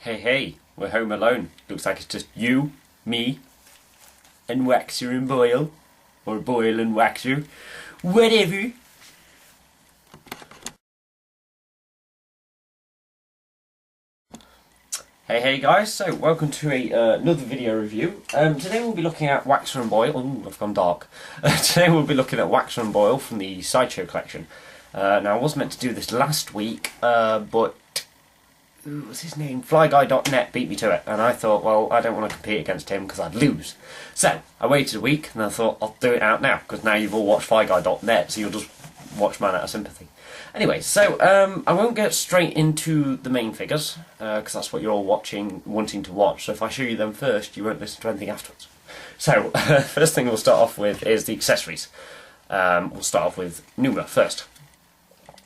Hey, hey, we're home alone. Looks like it's just you, me, and Waxer and Boyle. Or Boyle and Waxer. Whatever. Hey guys, so welcome to another video review. Today we'll be looking at Waxer and Boyle. Ooh, I've gone dark. Today we'll be looking at Waxer and Boyle from the Sideshow collection. Now I was meant to do this last week, but what's his name? Flyguy.net beat me to it, and I thought, well, I don't want to compete against him because I'd lose. So I waited a week, and I thought I'll do it out now because now you've all watched Flyguy.net, so you'll just watch Man Out of Sympathy. Anyway, so I won't get straight into the main figures because that's what you're all wanting to watch. So if I show you them first, you won't listen to anything afterwards. So first thing we'll start off with is the accessories. We'll start off with Numa first.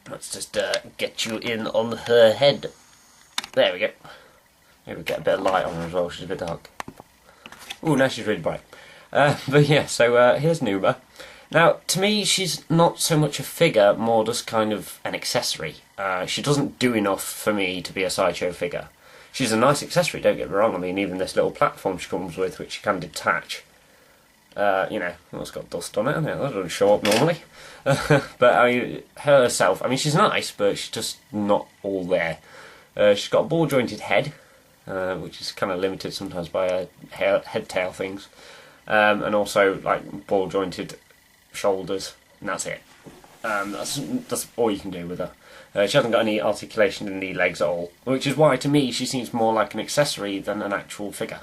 Let's just get you in on her head. There we go. Maybe we'll get a bit of light on her as well. She's a bit dark. Ooh, now she's really bright. But yeah, so here's Numa. Now, to me, she's not so much a figure, more just kind of an accessory. She doesn't do enough for me to be a Sideshow figure. She's a nice accessory, don't get me wrong. I mean, even this little platform she comes with, which you can detach. You know, it's got dust on it, hasn't it? That doesn't show up normally. But, I mean, herself, I mean, she's nice, but she's just not all there. She's got a ball-jointed head, which is kind of limited sometimes by head-tail things. And also, like, ball-jointed shoulders, and that's it. That's all you can do with her. She hasn't got any articulation in the legs at all, which is why to me she seems more like an accessory than an actual figure.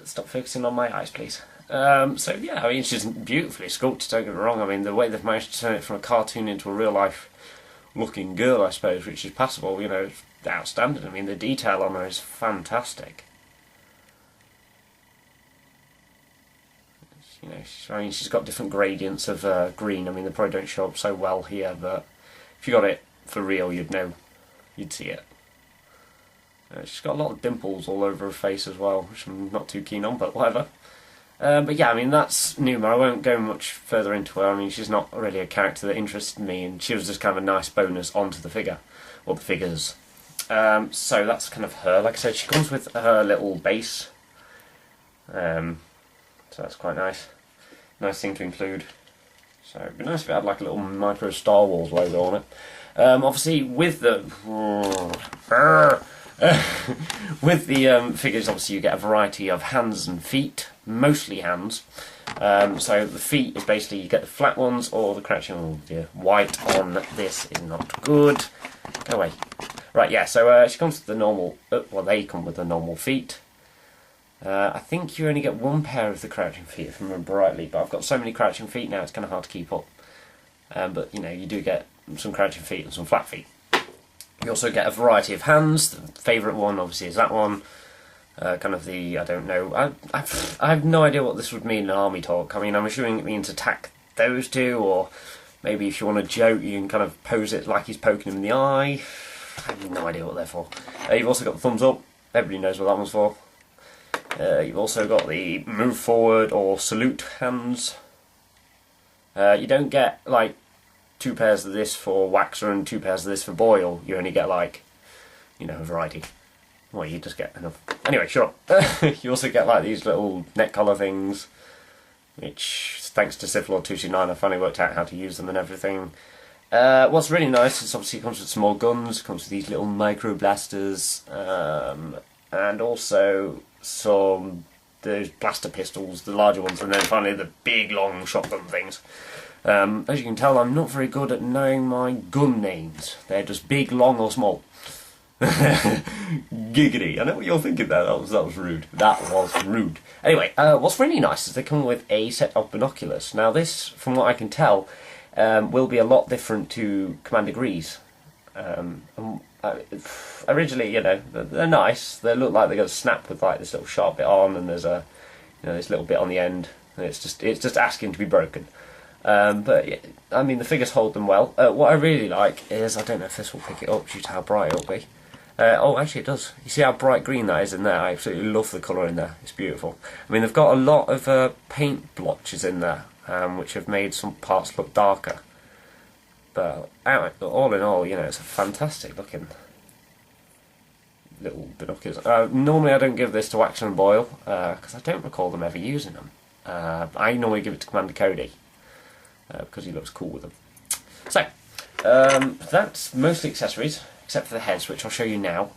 Stop focusing on my eyes, please. So yeah, I mean, she's beautifully sculpted, don't get me wrong. I mean, the way they've managed to turn it from a cartoon into a real life looking girl, I suppose, which is passable, you know, is outstanding. I mean, the detail on her is fantastic. You know, I mean, she's got different gradients of green. I mean, they probably don't show up so well here, but if you got it for real, you'd know, you'd see it. She's got a lot of dimples all over her face as well, which I'm not too keen on, but whatever. But yeah, I mean, that's Numa. I won't go much further into her. I mean, she's not really a character that interested me, and she was just kind of a nice bonus onto the figure, or the figures. So that's kind of her. Like I said, she comes with her little base. So that's quite nice. Nice thing to include. So it'd be nice if it had like a little micro Star Wars logo on it. Obviously with the with the figures, obviously you get a variety of hands and feet, mostly hands. So the feet is basically you get the flat ones or the crouching. Oh dear, white on this is not good. Go away. Right, yeah. So she comes with the normal. Well, they come with the normal feet. I think you only get one pair of the crouching feet, if I remember rightly, but I've got so many crouching feet now it's kind of hard to keep up. But, you know, you do get some crouching feet and some flat feet. You also get a variety of hands. The favourite one, obviously, is that one. Kind of the, I don't know, I have no idea what this would mean in army talk. I mean, I'm assuming it means attack those two, or maybe if you want to joke, you can kind of pose it like he's poking him in the eye. I have no idea what they're for. You've also got the thumbs up. Everybody knows what that one's for. You've also got the move forward or salute hands. You don't get like 2 pairs of this for Waxer and 2 pairs of this for Boyle. You only get like, you know, a variety. Well, you just get enough. Anyway, sure. You also get like these little neck collar things, which thanks to Siflord229 I finally worked out how to use them and everything. What's really nice is obviously it comes with small guns, it comes with these little micro blasters, and also those blaster pistols, the larger ones, and then finally the big long shotgun things. As you can tell, I'm not very good at knowing my gun names. They're just big, long, or small. Giggity. I know what you're thinking there. That was rude. That was rude. Anyway, what's really nice is they come with a set of binoculars. Now this, from what I can tell, will be a lot different to Commander Grease. Originally, you know, they're nice. They look like they're going to snap with like this little sharp bit on, and there's a, you know, this little bit on the end, and it's just asking to be broken. But yeah, I mean, the figures hold them well. What I really like is, I don't know if this will pick it up due to how bright it'll be. Oh, actually it does. You see how bright green that is in there? I absolutely love the colour in there. It's beautiful. I mean, they've got a lot of paint blotches in there, which have made some parts look darker. But all in all, you know, it's a fantastic looking little binoculars. Normally I don't give this to Waxer and Boyle, because I don't recall them ever using them. I normally give it to Commander Cody, because he looks cool with them. So, that's mostly accessories, except for the heads, which I'll show you now.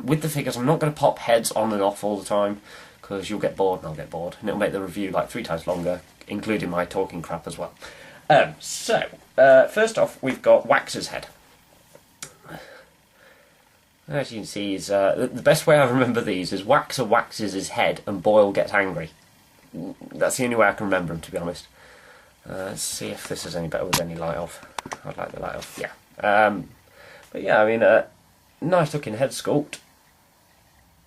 With the figures, I'm not going to pop heads on and off all the time, because you'll get bored and I'll get bored, and it'll make the review like 3 times longer, including my talking crap as well. First off, we've got Waxer's head. As you can see, the best way I remember these is Waxer waxes his head and Boyle gets angry. That's the only way I can remember them, to be honest. Let's see if this is any better with any light off. I'd like the light off, yeah. But yeah, I mean, nice looking head sculpt.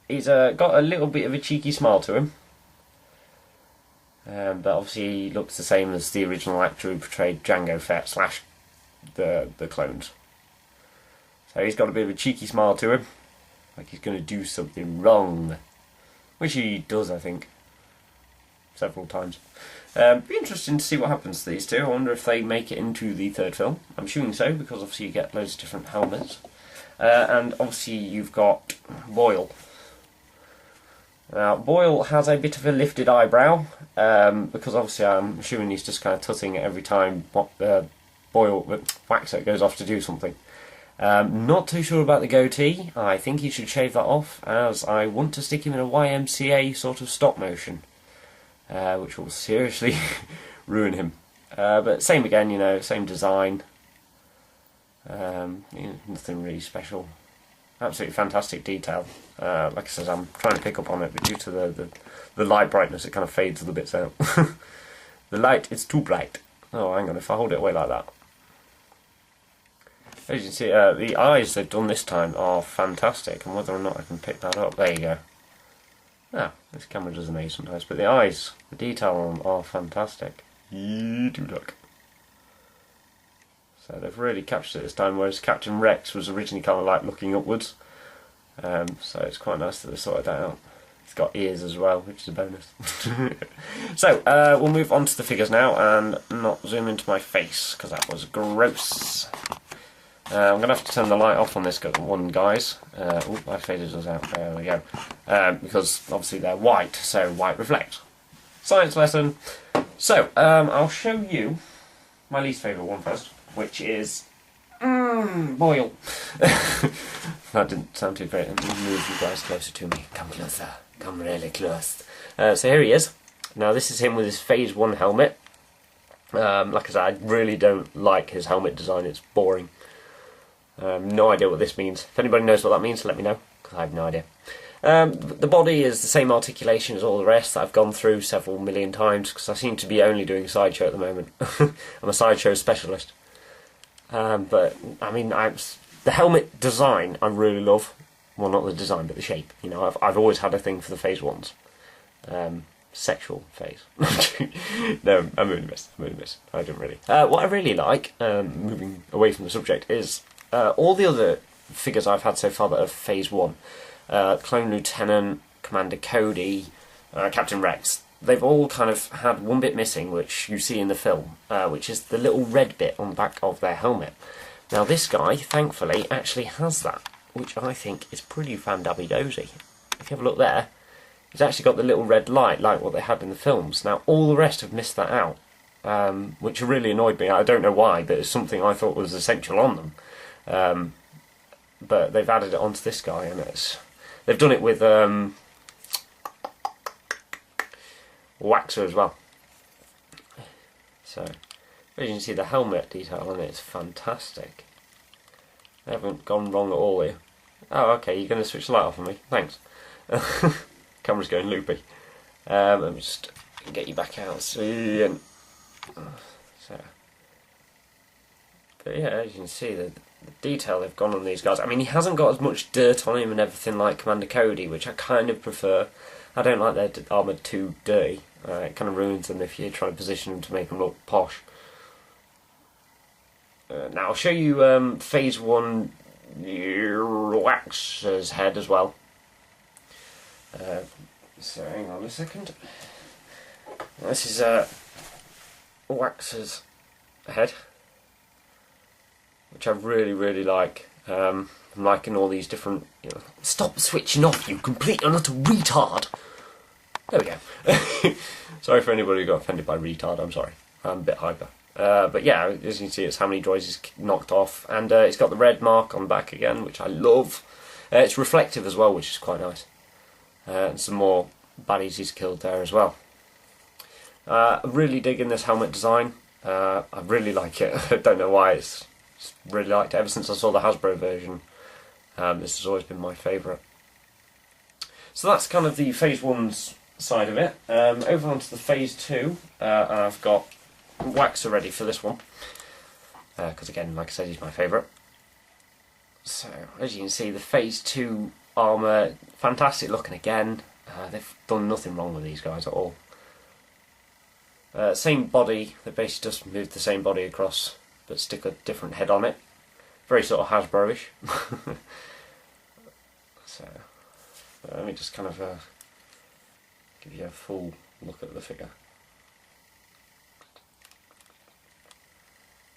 He's got a little bit of a cheeky smile to him. But obviously he looks the same as the original actor who portrayed Jango Fett slash the clones. So he's got a bit of a cheeky smile to him, like he's going to do something wrong. Which he does, I think, several times. Be interesting to see what happens to these two. I wonder if they make it into the 3rd film. I'm assuming so, because obviously you get loads of different helmets. And obviously you've got Boyle. Now, Boyle has a bit of a lifted eyebrow, because obviously I'm assuming he's just kind of tutting it every time Waxer goes off to do something. Not too sure about the goatee. I think he should shave that off, as I want to stick him in a YMCA sort of stop motion, which will seriously ruin him. But same again, you know, same design. You know, nothing really special. Absolutely fantastic detail. Like I said, I'm trying to pick up on it, but due to the light brightness, it kind of fades the bits out. The light is too bright. Oh, hang on, if I hold it away like that. As you can see, the eyes they've done this time are fantastic, and whether or not I can pick that up, there you go. Ah, this camera does amaze sometimes, but the eyes, the detail on them are fantastic. Too dark. So they've really captured it this time, whereas Captain Rex was originally kind of like looking upwards. So it's quite nice that they sorted that out. It's got ears as well, which is a bonus. So, we'll move on to the figures now, and not zoom into my face, because that was gross. I'm going to have to turn the light off on this one, guys. Oh, I faded us out. There we go. Because obviously they're white, so white reflects. Science lesson. So, I'll show you my least favourite one first, which is Boyle. That didn't sound too great. Let me move you guys closer to me. Come closer. Come really close. So here he is. Now this is him with his Phase 1 helmet. Like I said, I really don't like his helmet design. It's boring. No idea what this means. If anybody knows what that means, let me know, because I have no idea. The body is the same articulation as all the rest that I've gone through several million times, because I seem to be only doing Sideshow at the moment. I'm a Sideshow specialist. But, I mean, the helmet design I really love. Well, not the design, but the shape. You know, I've always had a thing for the Phase 1s. Sexual phase. No, I'm only missing. I don't really. What I really like, moving away from the subject, is all the other figures I've had so far that are Phase 1. Clone Lieutenant, Commander Cody, Captain Rex. They've all kind of had one bit missing, which you see in the film, which is the little red bit on the back of their helmet. Now this guy, thankfully, actually has that, which I think is pretty fan-dabby-dozy. If you have a look there, it's actually got the little red light, like what they had in the films. Now all the rest have missed that out, which really annoyed me. I don't know why, but it's something I thought was essential on them. But they've added it onto this guy, and they've done it with Waxer as well. So, as you can see, the helmet detail on it is fantastic. They haven't gone wrong at all here. Oh, okay, you're going to switch the light off on me. Thanks. Camera's going loopy. Let me just get you back out. So, but yeah, as you can see, the detail they've gone on these guys. I mean, he hasn't got as much dirt on him and everything like Commander Cody, which I kind of prefer. I don't like their armour too dirty. It kind of ruins them if you try to position them to make them look posh. Now I'll show you Phase 1 Waxer's head as well. So hang on a second. This is Waxer's head, which I really like. I'm liking all these different... Stop switching off, you complete and utter retard! There we go. Sorry for anybody who got offended by retard, I'm sorry. I'm a bit hyper. But yeah, as you can see, it's how many droids is knocked off. And it's got the red mark on the back again, which I love. It's reflective as well, which is quite nice. And some more baddies he's killed there as well. I'm really digging this helmet design. I really like it. I don't know why, it's really liked it ever since I saw the Hasbro version. This has always been my favourite. So that's kind of the Phase 1's side of it. Over onto the Phase 2, and I've got Waxer ready for this one. Because again, like I said, he's my favourite. So, as you can see, the Phase 2 armour, fantastic looking again. They've done nothing wrong with these guys at all. Same body, they basically just moved the same body across, but stick a different head on it. Very sort of Hasbro-ish. So, let me just kind of give you a full look at the figure.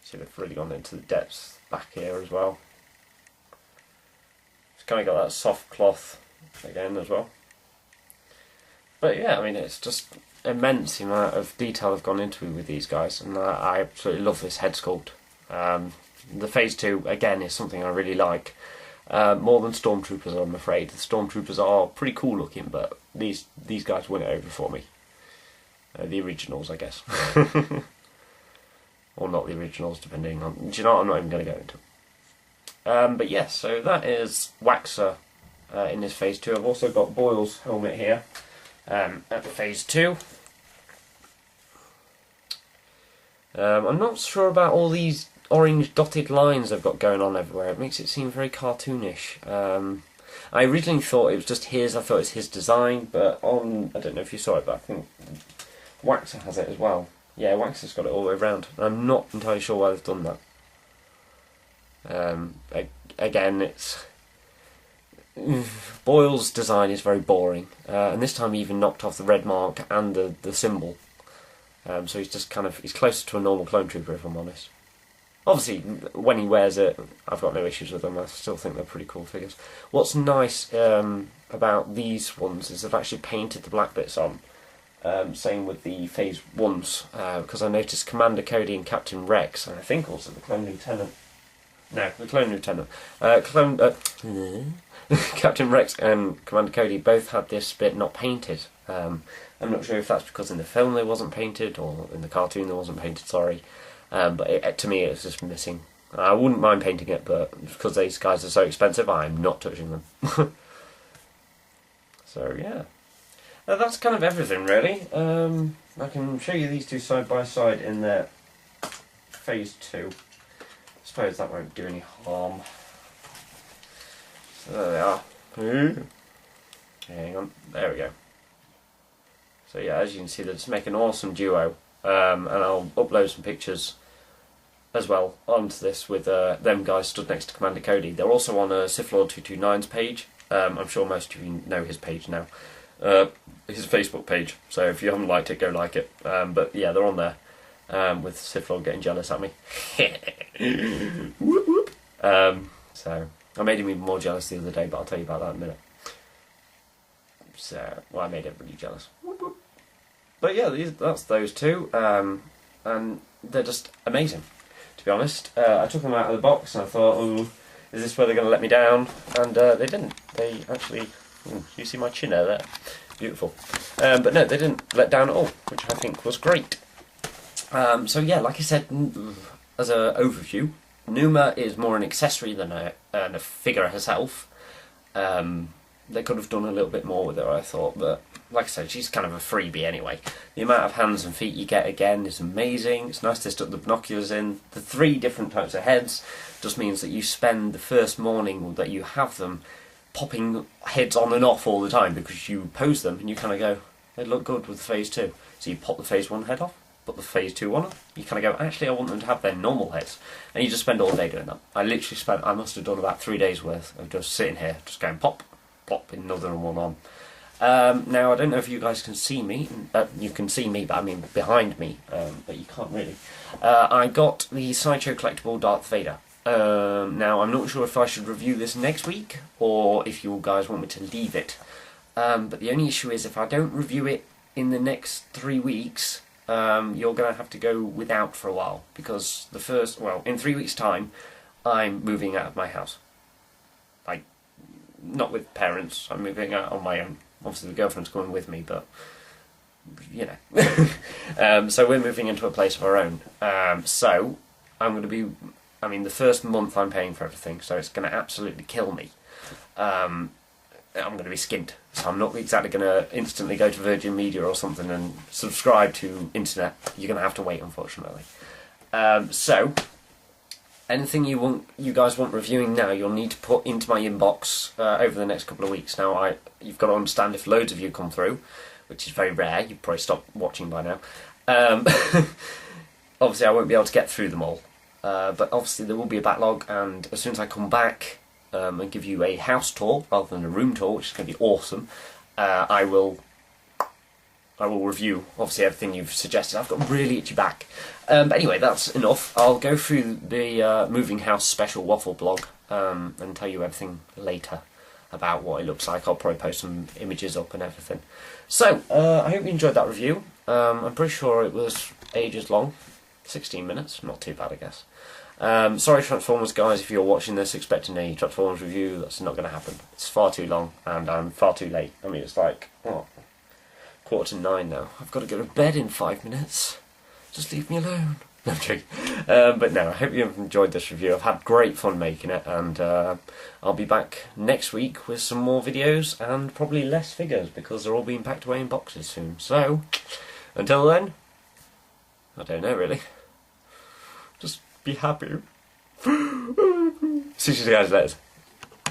See, they've really gone into the depths back here as well. It's kind of got that soft cloth again as well. But yeah, I mean, it's just immense the amount of detail I've gone into with these guys, and I absolutely love this head sculpt. The Phase 2, again, is something I really like. More than Stormtroopers, I'm afraid. The Stormtroopers are pretty cool looking, but these guys win it over for me. The originals, I guess. Or not the originals, depending on... Do you know what? I'm not even going to go into it. But yes, so that is Waxer in this Phase 2. I've also got Boyle's helmet here at Phase 2. I'm not sure about all these orange dotted lines I've got going on everywhere. It makes it seem very cartoonish. I originally thought it was just his, I thought it was his design, but on, I don't know if you saw it, but I think Waxer has it as well. Yeah, Waxer's got it all the way around. I'm not entirely sure why they've done that. Again, it's... Boyle's design is very boring, and this time he even knocked off the red mark and the symbol. So he's just kind of, he's closer to a normal clone trooper, if I'm honest. Obviously, when he wears it, I've got no issues with them. I still think they're pretty cool figures. What's nice about these ones is they've actually painted the black bits on. Same with the Phase 1s, because I noticed Commander Cody and Captain Rex, and I think also the Clone Lieutenant. No, the Clone Lieutenant. Captain Rex and Commander Cody both had this bit not painted. I'm not sure if that's because in the film they wasn't painted, or in the cartoon they wasn't painted, sorry. But to me it's just missing. I wouldn't mind painting it, but because these guys are so expensive, I'm not touching them. So yeah. That's kind of everything really. I can show you these two side by side in their Phase 2. I suppose that won't do any harm. So there they are. Hang on, there we go. So yeah, as you can see, they just make an awesome duo. And I'll upload some pictures as well onto this with them guys stood next to Commander Cody. They're also on Sith Lord 229's page. I'm sure most of you know his page now. His Facebook page, so if you haven't liked it, go like it. But yeah, they're on there with Sith Lord getting jealous at me. Whoop, whoop. So I made him even more jealous the other day, but I'll tell you about that in a minute. So, well, I made everybody jealous. Whoop, whoop. But yeah, that's those two, and they're just amazing, to be honest. I took them out of the box and I thought, oh, is this where they're going to let me down? And they didn't. They actually... you see my chin there? Beautiful. But no, they didn't let down at all, which I think was great. So yeah, like I said, as an overview, Numa is more an accessory than a figure herself. They could have done a little bit more with her, I thought, but like I said, she's kind of a freebie anyway. The amount of hands and feet you get again is amazing. It's nice they stuck the binoculars in. The 3 different types of heads just means that you spend the first morning that you have them popping heads on and off all the time, because you pose them and you kind of go, they look good with Phase 2. So you pop the Phase 1 head off, put the Phase 2 on, you kind of go, actually I want them to have their normal heads. And you just spend all day doing that. I must have done about 3 days worth of just sitting here, just going pop, plop, another one on. Now I don't know if you guys can see me, you can see me, but I mean behind me, but you can't really. I got the Sideshow collectible Darth Vader. Now, I'm not sure if I should review this next week, or if you guys want me to leave it. But the only issue is, if I don't review it in the next 3 weeks, you're going to have to go without for a while, because in 3 weeks' time, I'm moving out of my house. Like, not with parents, I'm moving out on my own. Obviously the girlfriend's coming with me, but, you know. So we're moving into a place of our own. So, I'm going to be, the first month I'm paying for everything, so it's going to absolutely kill me. I'm going to be skint, so I'm not exactly going to instantly go to Virgin Media or something and subscribe to internet. You're going to have to wait, unfortunately. So, anything you guys want reviewing now, you'll need to put into my inbox over the next couple of weeks. Now, you've got to understand, if loads of you come through, which is very rare, you've probably stopped watching by now. Obviously, I won't be able to get through them all, but obviously there will be a backlog, and as soon as I come back and give you a house tour rather than a room tour, which is going to be awesome, I will review, obviously, everything you've suggested. I've got a really itchy back. But anyway, that's enough. I'll go through the Moving House Special Waffle blog and tell you everything later about what it looks like. I'll probably post some images up and everything. So, I hope you enjoyed that review. I'm pretty sure it was ages long. 16 minutes. Not too bad, I guess. Sorry, Transformers guys, if you're watching this expecting a Transformers review, that's not going to happen. It's far too long, and I'm far too late. It's like, what? 8:45 now. I've got to go to bed in 5 minutes. Just leave me alone. No, I'm joking. But no, I hope you've enjoyed this review. I've had great fun making it, and I'll be back next week with some more videos and probably less figures, because they're all being packed away in boxes soon. So, until then, I don't know really. Just be happy. See you guys later.